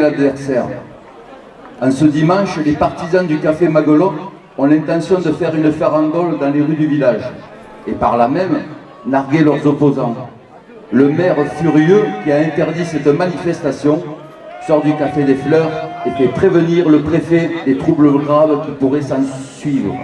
provoquer l'adversaire. En ce dimanche, les partisans du café Maguelot ont l'intention de faire une farandole dans les rues du village et par là même narguer leurs opposants. Le maire furieux qui a interdit cette manifestation sort du café des Fleurs et fait prévenir le préfet des troubles graves qui pourraient s'en suivre.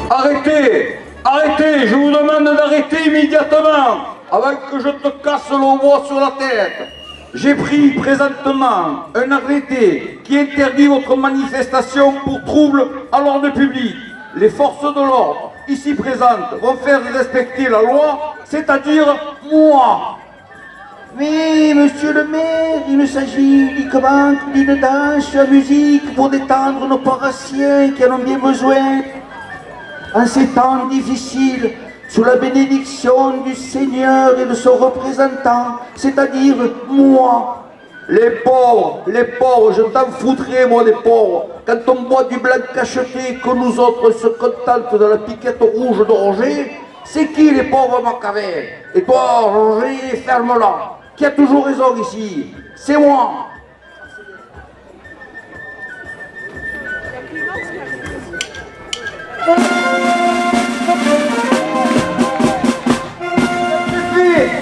Arrêtez! Arrêtez! Je vous demande d'arrêter immédiatement avant que je te casse le bois sur la tête. J'ai pris présentement un arrêté qui interdit votre manifestation pour trouble à l'ordre public. Les forces de l'ordre ici présentes vont faire respecter la loi, c'est-à-dire moi. Mais, monsieur le maire, il ne s'agit uniquement d'une danse à musique pour détendre nos paroissiens qui en ont bien besoin. En ces temps difficiles, sous la bénédiction du Seigneur et de son représentant, c'est-à-dire moi. Les pauvres, je t'en foutrais moi des pauvres. Quand on boit du blanc cacheté que nous autres se contentent de la piquette rouge d'Orgé, c'est qui les pauvres Macavais? Et toi, Roger, ferme-la. Qui a toujours raison ici? C'est moi.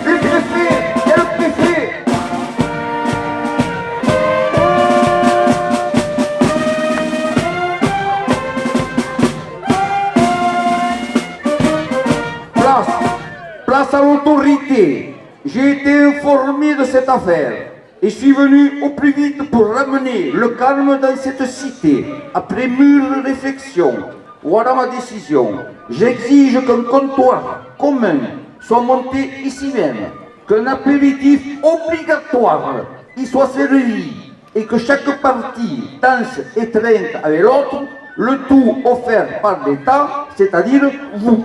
Le préfet, il y a le préfet. Place à l'autorité. J'ai été informé de cette affaire et suis venu au plus vite pour ramener le calme dans cette cité. Après mûre réflexion, voilà ma décision. J'exige qu'un comptoir commun soit monté ici même, qu'un apéritif obligatoire y soit servi et que chaque partie danse étreinte avec l'autre, le tout offert par l'État, c'est-à-dire vous.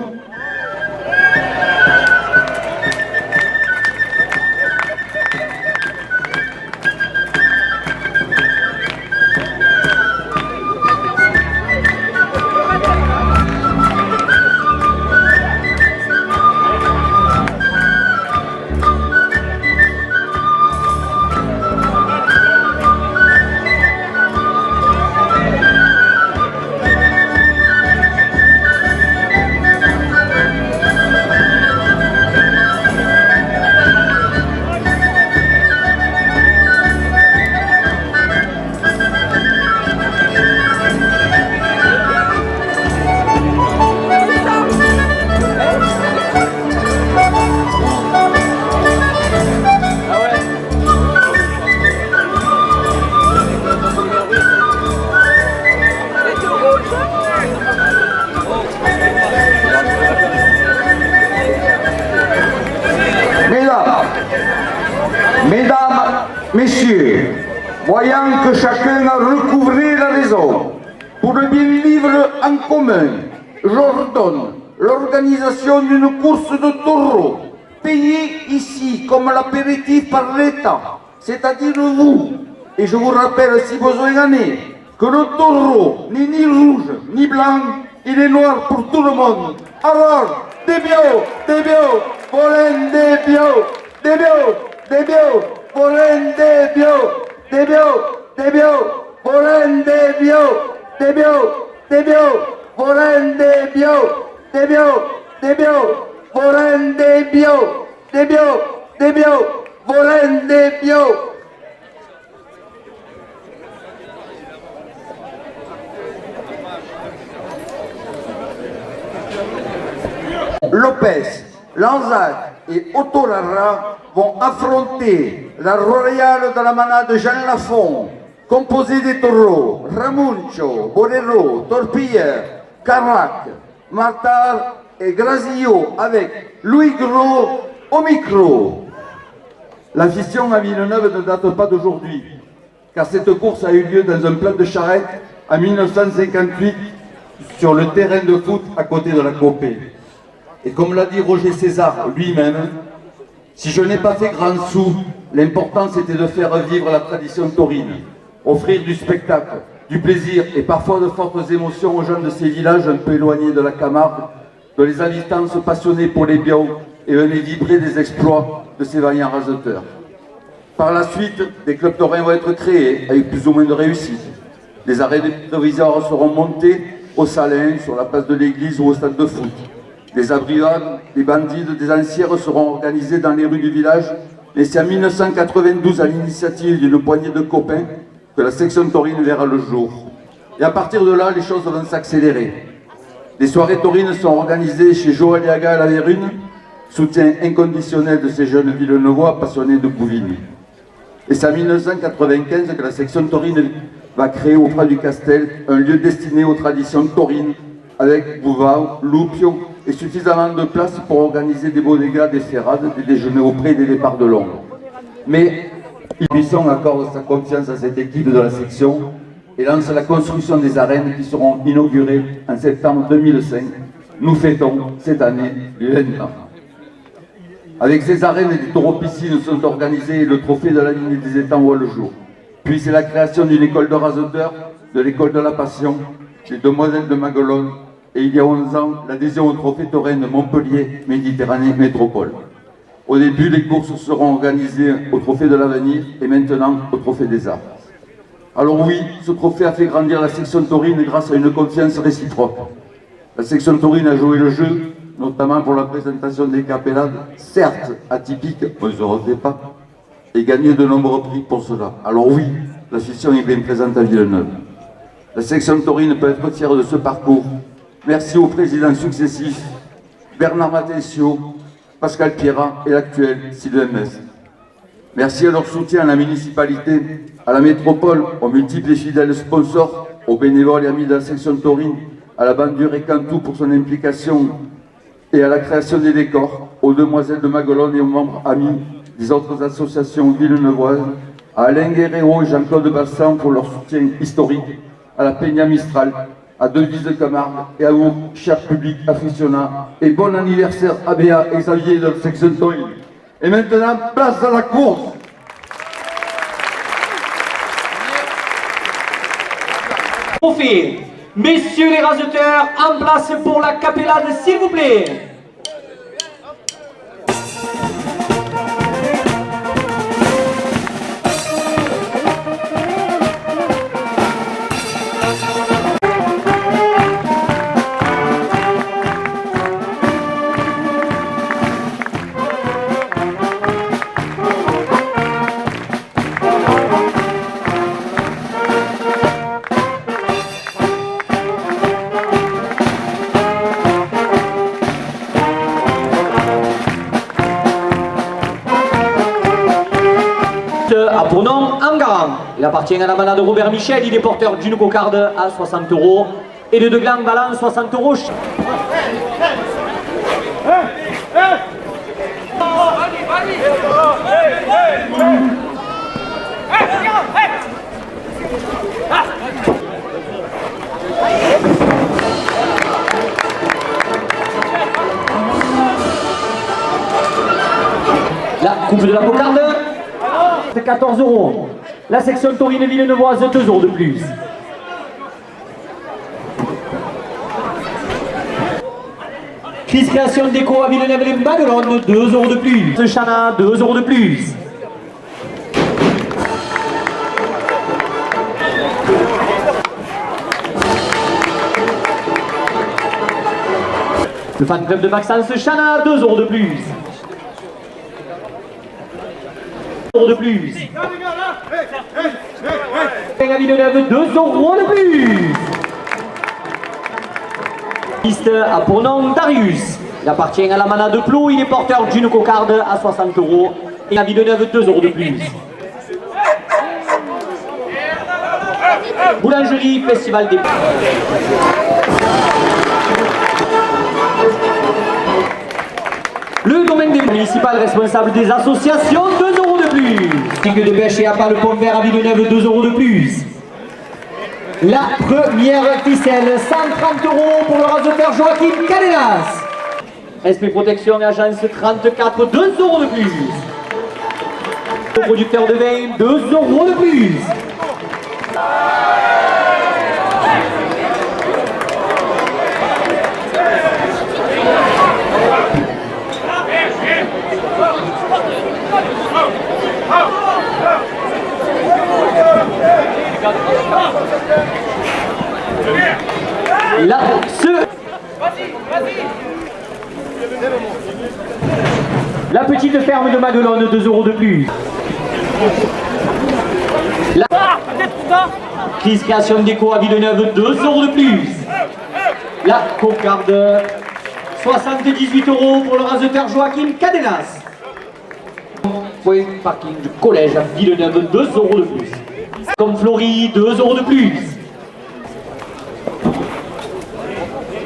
Mesdames, Messieurs, voyant que chacun a recouvré la raison, pour le bien vivre en commun, j'ordonne l'organisation d'une course de taureaux, payée ici comme l'apéritif par l'État, c'est-à-dire vous. Et je vous rappelle, si besoin en est, que le taureau n'est ni rouge ni blanc, il est noir pour tout le monde. Alors, des bio, volen des bio, volen des bio, volen des bio, volen des bio, volen des bio, des bio, volen des bio. Lopez, Lanzac et Otto Lara vont affronter la Royale de la Manade Jean Lafont, composée des taureaux Ramuncho, Bolero, Torpille, Carac, Martar et Grazillo avec Louis Gros au micro. L'afition à Villeneuve ne date pas d'aujourd'hui, car cette course a eu lieu dans un plat de charrette en 1958 sur le terrain de foot à côté de la Copée. Et comme l'a dit Roger César lui-même, si je n'ai pas fait grand sou, l'important c'était de faire vivre la tradition taurine, offrir du spectacle, du plaisir et parfois de fortes émotions aux gens de ces villages un peu éloignés de la Camargue, dont les habitants se passionnaient pour les bios et venaient vibrer des exploits de ces vaillants raseteurs. Par la suite, des clubs taurins vont être créés avec plus ou moins de réussite. Des arènes provisoires seront montés au Salin, sur la place de l'église ou au stade de foot. Des abrivades, des bandides, des ancières seront organisées dans les rues du village, et c'est en 1992, à l'initiative d'une poignée de copains, que la section taurine verra le jour. Et à partir de là, les choses vont s'accélérer. Des soirées taurines sont organisées chez Joël Yaga à la Vérune, soutien inconditionnel de ces jeunes Villeneuvois passionnés de Bouvines. Et c'est en 1995 que la section taurine va créer auprès du Castel un lieu destiné aux traditions taurines, avec Bouvard, Loupio et suffisamment de place pour organiser des bodegas, des ferrades, des déjeuners auprès des départs de Londres. Mais Buisson accorde sa confiance à cette équipe de la section et lance la construction des arènes qui seront inaugurées en septembre 2005. Nous fêtons cette année les 20 ans. Avec ces arènes, des taureaux-piscines sont organisés et le trophée de la ligne des étangs voit le jour. Puis c'est la création d'une école de raseteurs, de l'école de la Passion, des Demoiselles de Maguelone, et il y a 11 ans, l'adhésion au trophée taurin de Montpellier Méditerranée Métropole. Au début, les courses seront organisées au trophée de l'Avenir et maintenant au trophée des Arts. Alors oui, ce trophée a fait grandir la section taurine grâce à une confiance réciproque. La section taurine a joué le jeu, notamment pour la présentation des capellades, certes atypiques, on ne se refait pas, et gagné de nombreux prix pour cela. Alors oui, la section est bien présente à Villeneuve. La section taurine peut être fière de ce parcours. Merci aux présidents successifs, Bernard Matencio, Pascal Pierrat et l'actuel Sylvain Metz. Merci à leur soutien à la municipalité, à la métropole, aux multiples et fidèles sponsors, aux bénévoles et amis de la section taurine, à la Bandure et Cantou pour son implication et à la création des décors, aux Demoiselles de Maguelone et aux membres amis des autres associations villeneuvoises, à Alain Guerrero et Jean-Claude Bassan pour leur soutien historique, à la Peña Mistral, à Devise de Camargue et à vous, chers publics aficionats, et bon anniversaire à Béa et Xavier de la section taurine. Et maintenant, place à la course. Trophée. Messieurs les raseteurs, en place pour la capellade, s'il vous plaît. A pour nom Angaran. Il appartient à la manade Robert Michel, il est porteur d'une cocarde à 60 € et de deux glands ballants 60 €. La coupe de la cocarde, c'est 14 €. La section taurine villeneuvoise, 2 € de plus. Chris Création Déco à Villeneuve-les-Maguelone, 2 € de plus. Chana, 2 € de plus. Le fan club de Maxence Chana, 2 € de plus. € de plus. À Villeneuve, 2 € de plus. Piste à Pournon, Darius. Il appartient à la manade de Plot, il est porteur d'une cocarde à 60 €. Et à Villeneuve, 2 € de plus. Boulangerie, Festival des... Le domaine des municipales responsable des associations, 2 € de plus. Tigre de pêche et appât le pont vert à Villeneuve, 2 € de plus. La première ficelle, 130 € pour le raseteur Joachim Cadenas. SP Protection, agence 34, 2 € de plus. Le producteur de vin, 2 € de plus. Là, la petite ferme de Maguelone, 2 € de plus. La Crise Création Déco à Villeneuve, 2 € de plus. La cocarde, 78 € pour le raseteur Joachim Cadenas. Point parking du collège à Villeneuve, 2 € de plus. Comme Flory, 2 € de plus.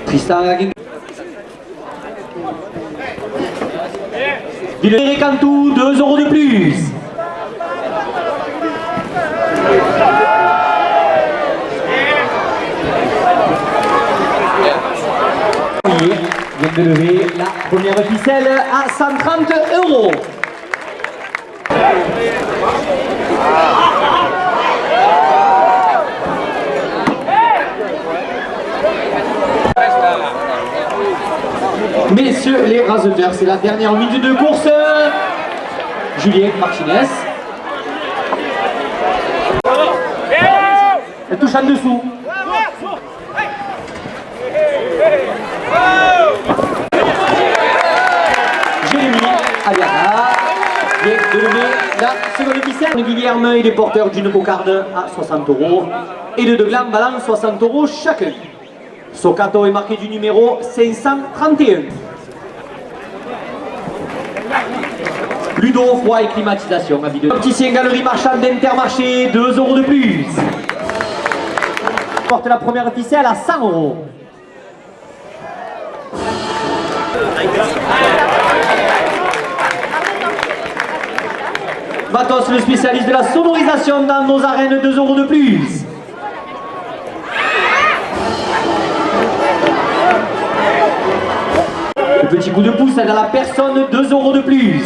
Tristan Villeneuve Cantou, 2 € de plus. Vient de lever la première ficelle à 130 €. Messieurs les raseteurs, c'est la dernière minute de course. Julien Martinez. Elle touche en dessous. Jérémy Aliana vient de lever la seconde ficelle. Guilherme, il est porteur d'une cocarde à 60 € et de deux glands valant 60 € chacun. Socato est marqué du numéro 531. Ludo, froid et climatisation à Villeneuve. Opticien Galerie Marchande d'Intermarché, 2 € de plus. Porte la première ficelle à 100 €. Matos, le spécialiste de la sonorisation dans nos arènes, 2 € de plus. Le petit coup de pouce dans la personne, 2 € de plus.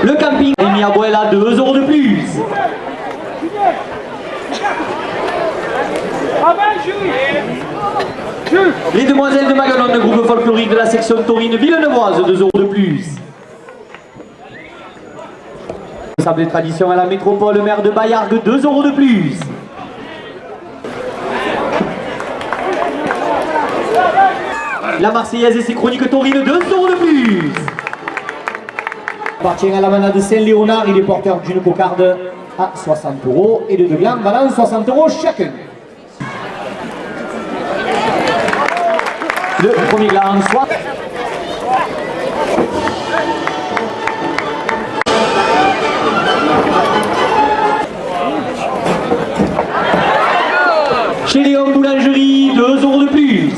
Le camping Rémi Abuela, 2 € de plus. Les demoiselles de Maguelone, le groupe folklorique de la section taurine villeneuvoise, 2 € de plus. Sable de tradition à la métropole, maire de Bayargues, 2 € de plus. La Marseillaise et ses chroniques taurines, 2 € de plus. Appartient à la manade de Saint-Léonard, il est porteur d'une cocarde à 60 € et de deux glands valant 60 € chacun. Le premier gland, soit. Chez Léon Boulangerie, 2 € de plus.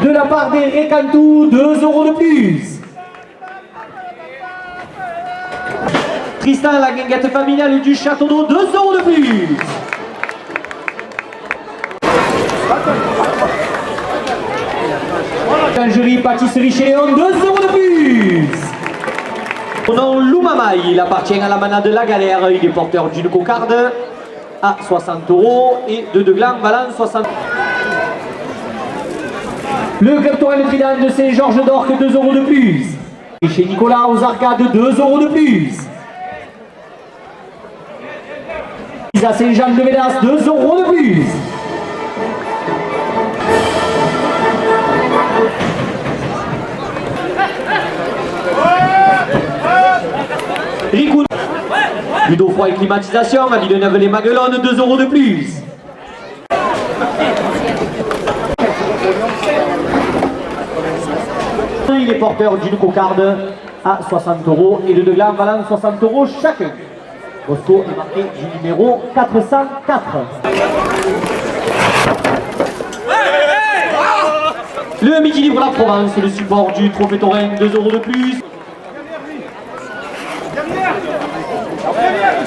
De la part des Récantou, 2 € de plus. Tristan, la guinguette familiale du Château d'Eau, 2 € de plus. Lingerie, pâtisserie chez Léon, 2 € de plus. Son nom, Loumamaï, il appartient à la manade de La Galère, il est porteur d'une cocarde à 60 € et de deux glands valant 60 €. Le Club Tourelle Trident de Saint-Georges d'Orque, 2 € de plus. Et chez Nicolas aux arcades, 2 € de plus. À Saint-Jean de Védas, 2 € de plus. Ricoul. Ludo froid et climatisation à Villeneuve-les-Maguelones, 2 € de plus. Il est porteur d'une cocarde à 60 € et le de gland valant 60 € chacun. Bosco est marqué du numéro 404. Le Midi Libre La Provence, le support du Trophée Taurin, 2 € de plus.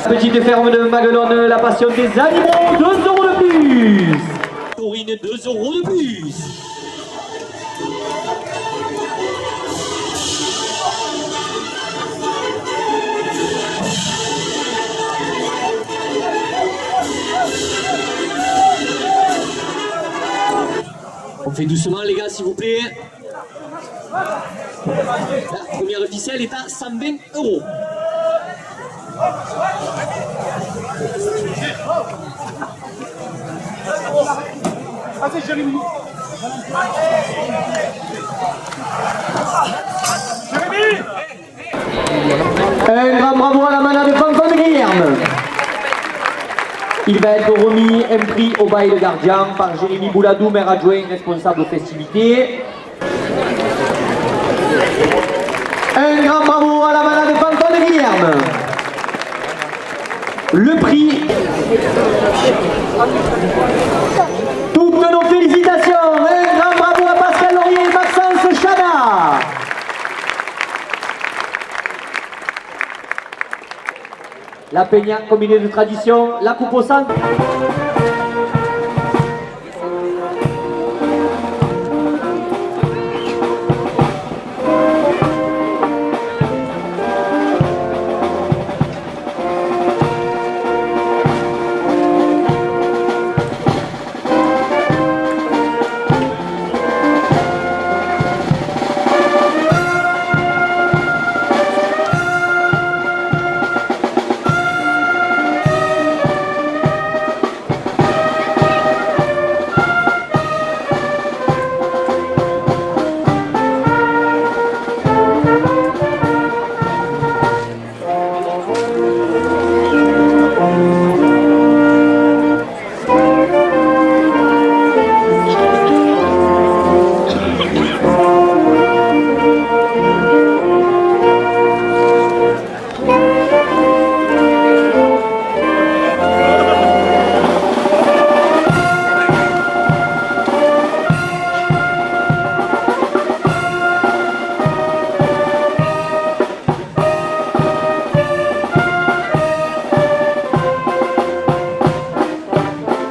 Petite ferme de Maguelone, la passion des animaux, 2 € de plus. Taurine, 2 € de plus. On fait doucement les gars s'il vous plaît. La première ficelle est à 120 €. Un grand bravo à la manade de Fanfan de Guilherme. Il va être remis un prix au bail de gardien par Jérémy Bouladou, maire adjoint responsable aux festivités. Un grand bravo à la manade de Fanfan de Guilherme. Le prix. Toutes nos félicitations. Un grand bravo à Pascal Laurier et Maxence Chana. La Peña, combiné de tradition, la coupe au centre.